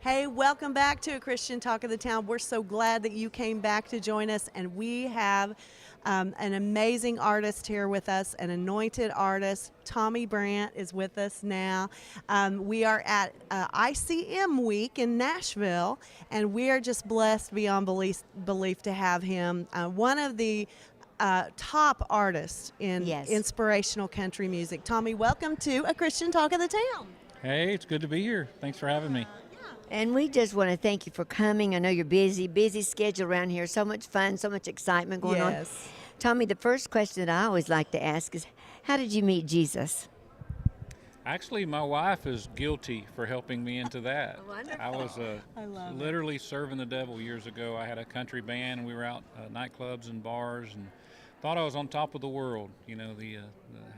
Hey, welcome back to A Christian Talk of the Town. We're so glad that you came back to join us, and we have an amazing artist here with us, an anointed artist. Tommy Brandt is with us now. We are at ICM Week in Nashville, and we are just blessed beyond belief to have him. One of the top artists in Yes. inspirational country music. Tommy, welcome to A Christian Talk of the Town. Hey, it's good to be here. Thanks for having me. And we just want to thank you for coming. I know you're busy schedule around here. So much fun, so much excitement going on. Yes. Tommy, the first question that I always like to ask is, how did you meet Jesus? Actually, my wife is guilty for helping me into that. Wonderful. I was I love it. literally serving the devil years ago. I had a country band, and we were out nightclubs and bars, and thought I was on top of the world. You know,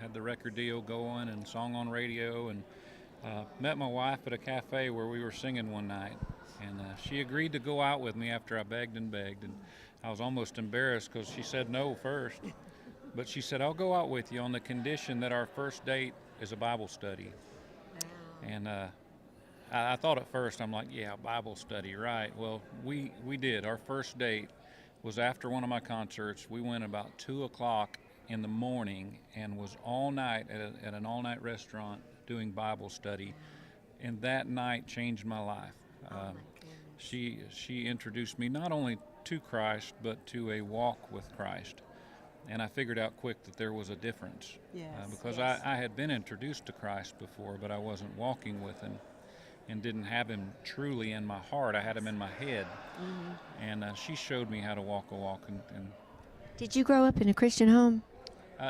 had the record deal going and song on radio, and met my wife at a cafe where we were singing one night, and she agreed to go out with me after I begged and begged, and I was almost embarrassed because she said no first, but she said, I'll go out with you on the condition that our first date is a Bible study. And I thought at first, I'm like, yeah, Bible study, right. Well, we did. Our first date was after one of my concerts. We went about 2 o'clock in the morning and was all night at an all-night restaurant doing Bible study, and that night changed my life. She introduced me not only to Christ, but to a walk with Christ, and I figured out quick that there was a difference. Yes, because yes. I had been introduced to Christ before, but I wasn't walking with him and didn't have him truly in my heart. I had him in my head. And she showed me how to walk a walk. And Did you grow up in a Christian home?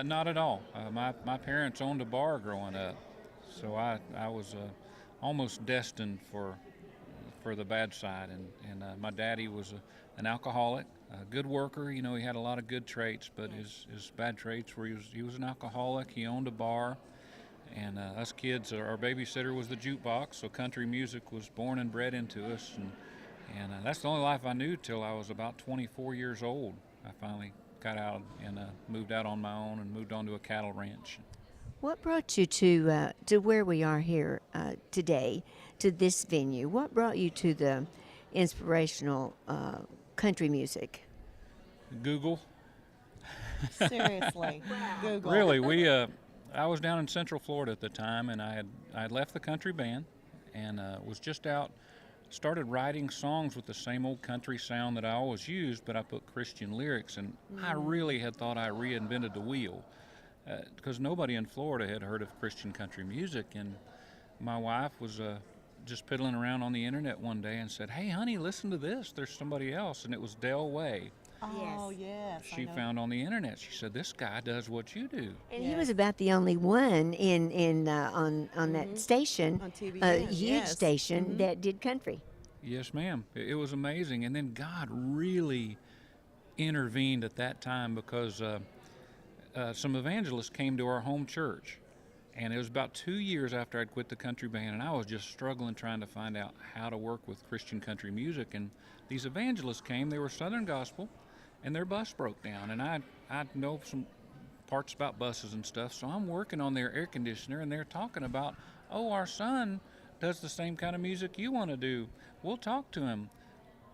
not at all. My parents owned a bar growing up, so I was almost destined for the bad side. And my daddy was an alcoholic, a good worker. You know, he had a lot of good traits, but his bad traits were he was an alcoholic. He owned a bar, and us kids, our babysitter was the jukebox, so country music was born and bred into us. And that's the only life I knew till I was about 24 years old. I finally got out and moved out on my own and moved on to a cattle ranch. What brought you to where we are here today, to this venue? What brought you to the inspirational country music? Google. Seriously. Google. Really, I was down in Central Florida at the time, and I had left the country band and was just out, started writing songs with the same old country sound that I always used, but I put Christian lyrics, and I really had thought I reinvented the wheel because nobody in Florida had heard of Christian country music. And my wife was just piddling around on the internet one day and said, hey honey, listen to this, there's somebody else, and it was Del Way. Oh, yes. I She know. found on the internet. She said, this guy does what you do. And he Yes. was about the only one on that station, On TBN, a huge yes. station that did country. Yes, ma'am. It was amazing. And then God really intervened at that time because some evangelists came to our home church. And it was about 2 years after I'd quit the country band, and I was just struggling trying to find out how to work with Christian country music. And these evangelists came. They were Southern Gospel, and their bus broke down. And I know some parts about buses and stuff, so I'm working on their air conditioner, and they're talking about, oh, our son does the same kind of music you want to do. We'll talk to him.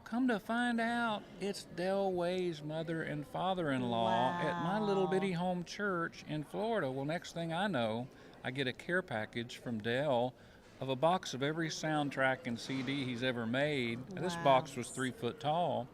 Come to find out, it's Del Way's mother and father-in-law at my little bitty home church in Florida. Well, next thing I know, I get a care package from Del of a box of every soundtrack and CD he's ever made. Wow. This box was 3 foot tall,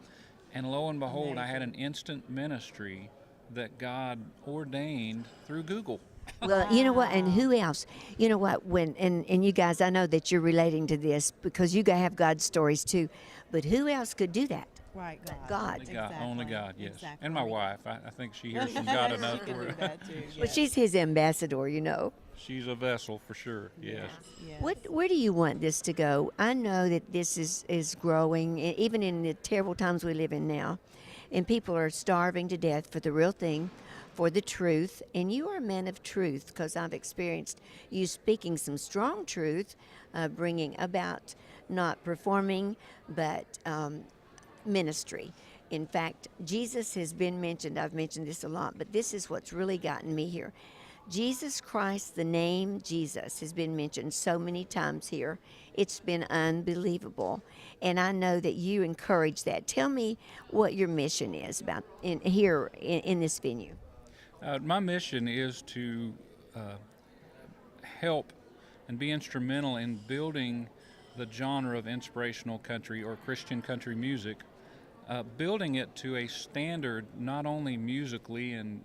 and lo and behold, I had an instant ministry that God ordained through Google. Well, you know what, and who else? You know what, and you guys, I know that you're relating to this because you guys have God's stories too, but who else could do that? Right, God. God. Only God, yes. Exactly. And my wife, I think she hears from God enough. She can do that too. But yes. she's his ambassador, you know. She's a vessel for sure, yes. Yes. Where do you want this to go? I know that this is growing, even in the terrible times we live in now, and people are starving to death for the real thing, for the truth. And you are a man of truth because I've experienced you speaking some strong truth, bringing about not performing, but ministry. In fact, Jesus has been mentioned. I've mentioned this a lot, but this is what's really gotten me here. Jesus Christ, the name Jesus, has been mentioned so many times here. It's been unbelievable. And I know that you encourage that. Tell me what your mission is about in this venue. My mission is to help and be instrumental in building the genre of inspirational country or Christian country music, building it to a standard not only musically and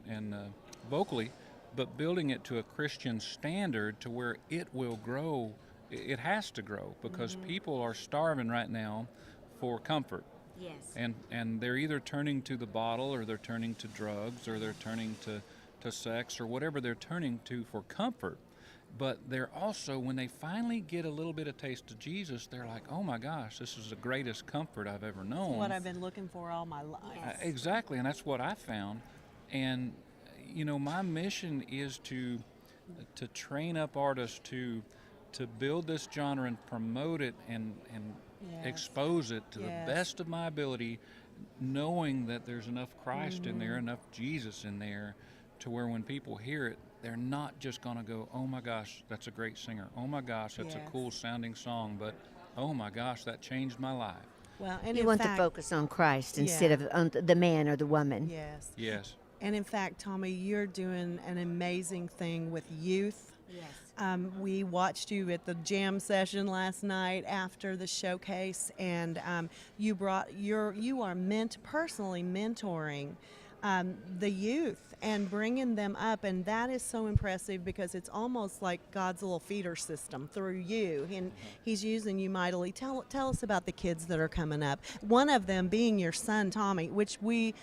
vocally, but building it to a Christian standard to where it will grow. It has to grow because people are starving right now for comfort. Yes. And they're either turning to the bottle or they're turning to drugs or they're turning to sex or whatever they're turning to for comfort. But they're also, when they finally get a little bit of taste of Jesus, they're like, oh my gosh, this is the greatest comfort I've ever known. What I've been looking for all my life. Yes. Exactly, and that's what I found. And, my mission is to train up artists to build this genre and promote it and Yes. expose it to the Yes. best of my ability, knowing that there's enough Christ in there, enough Jesus in there, to where when people hear it, they're not just going to go, oh my gosh, that's a great singer. Oh my gosh, that's Yes. a cool sounding song. But, oh my gosh, that changed my life. Well, and You in want fact, to focus on Christ instead Yeah. of on the man or the woman. Yes. Yes. And in fact, Tommy, you're doing an amazing thing with youth. Yes. We watched you at the jam session last night after the showcase, and you are personally mentoring the youth and bringing them up, and that is so impressive because it's almost like God's little feeder system through you, and He's using you mightily. Tell us about the kids that are coming up. One of them being your son Tommy, which we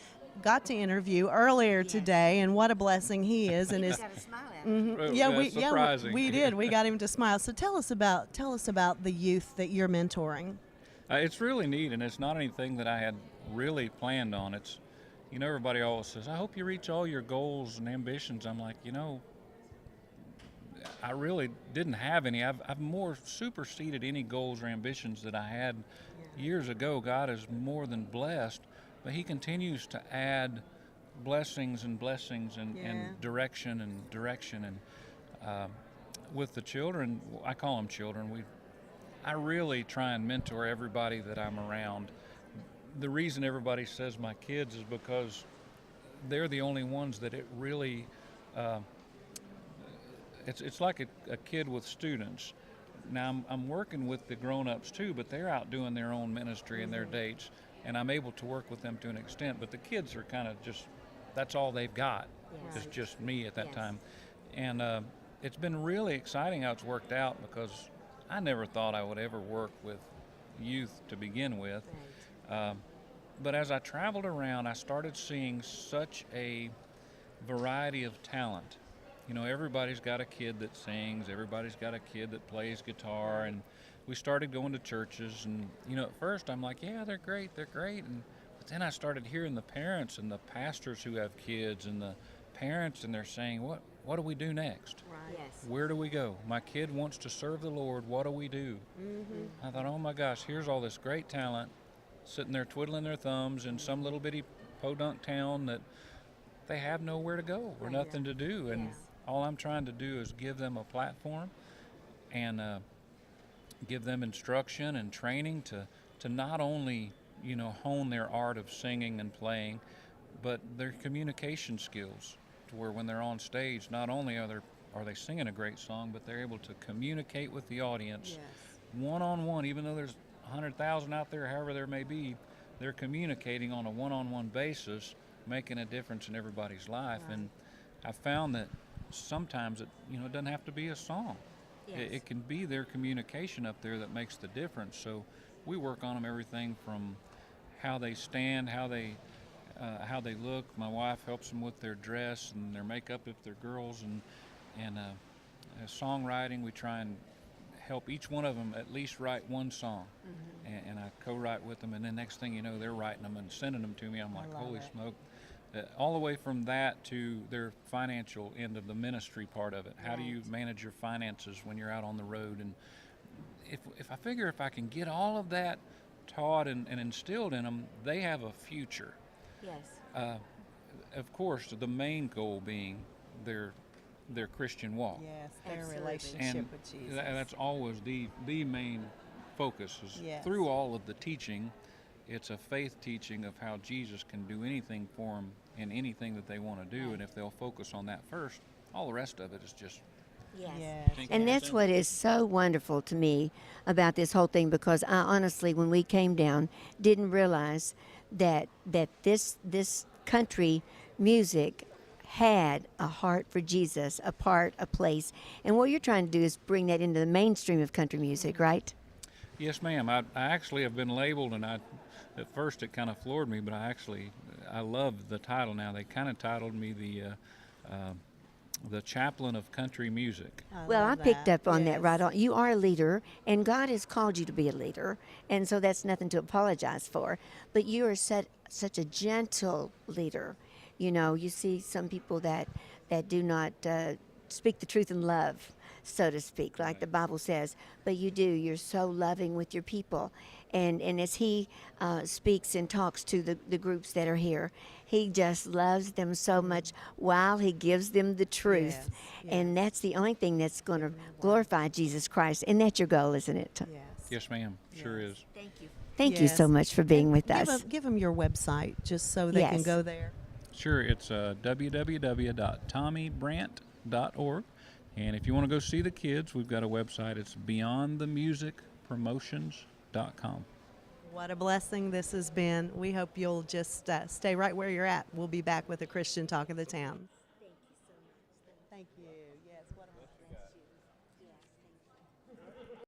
got to interview earlier today, and what a blessing he is, and his Got a smile at Oh, yeah, that's surprising. we did. We got him to smile. So tell us about the youth that you're mentoring. It's really neat, and it's not anything that I had really planned on. It's, everybody always says, I hope you reach all your goals and ambitions. I'm like, I really didn't have any. I've more superseded any goals or ambitions that I had years ago. God is more than blessed, but He continues to add blessings and direction and direction. And with the children, I call them children. I really try and mentor everybody that I'm around. The reason everybody says my kids is because they're the only ones that it really. It's like a kid with students. Now I'm working with the grown-ups too, but they're out doing their own ministry and their dates, and I'm able to work with them to an extent. But the kids are kind of just, that's all they've got. Yes. It's just me at that Yes. time. And it's been really exciting how it's worked out because I never thought I would ever work with youth to begin with. But as I traveled around, I started seeing such a variety of talent. Everybody's got a kid that sings, everybody's got a kid that plays guitar, and we started going to churches. And, at first I'm like, yeah, they're great. But then I started hearing the parents and the pastors who have kids and the parents, and they're saying, what do we do next? Right. Yes. Where do we go? My kid wants to serve the Lord. What do we do? I thought, oh my gosh, here's all this great talent sitting there twiddling their thumbs in some little bitty podunk town that they have nowhere to go or nothing to do. And Yes. all I'm trying to do is give them a platform and give them instruction and training to not only, hone their art of singing and playing, but their communication skills, to where when they're on stage, not only are they singing a great song, but they're able to communicate with the audience one-on-one. Even though there's 100,000 out there, however there may be, they're communicating on a one-on-one basis, making a difference in everybody's life. Right. And I found that sometimes it doesn't have to be a song. Yes. It can be their communication up there that makes the difference. So we work on them, everything from how they stand, how they look. My wife helps them with their dress and their makeup if they're girls, and songwriting. We try and help each one of them at least write one song, and I co-write with them. And then next thing you know, they're writing them and sending them to me. I'm like, love holy it. smoke! All the way from that to their financial end of the ministry part of it. How do you Right. manage your finances when you're out on the road? And if I figure if I can get all of that taught and instilled in them, they have a future. Yes. Of course, the main goal being their their Christian walk. Yes, their Absolutely. relationship And with Jesus. that's always the main focus is Yes. through all of the teaching. It's a faith teaching of how Jesus can do anything for them in anything that they want to do, and if they'll focus on that first, all the rest of it is just Yes. Yes. Think And about that's it. what is so wonderful to me about this whole thing, because I honestly, when we came down, didn't realize that this country music had a heart for Jesus, a place. And what you're trying to do is bring that into the mainstream of country music, right? Yes, ma'am. I actually have been labeled, and at first it kind of floored me, but I love the title now. They kind of titled me the chaplain of country music. Well, I love picked that. up on that Yes. right on. You are a leader, and God has called you to be a leader, and so that's nothing to apologize for. But you are such a gentle leader. You know, you see some people that do not speak the truth in love, so to speak, like the Bible says. But you do. You're so loving with your people, and as He speaks and talks to the groups that are here, He just loves them so much while He gives them the truth. Yes, And yes. that's the only thing that's going to glorify Jesus Christ. And that's your goal, isn't it? Yes. Yes, ma'am. Sure Yes. is. Thank you. Thank you so Yes. much for being And with give us. Give them your website just so they can Yes. go there. Sure, it's www.tommybrandt.org. And if you want to go see the kids, we've got a website. It's beyondthemusicpromotions.com. What a blessing this has been. We hope you'll just stay right where you're at. We'll be back with a Christian Talk of the Town.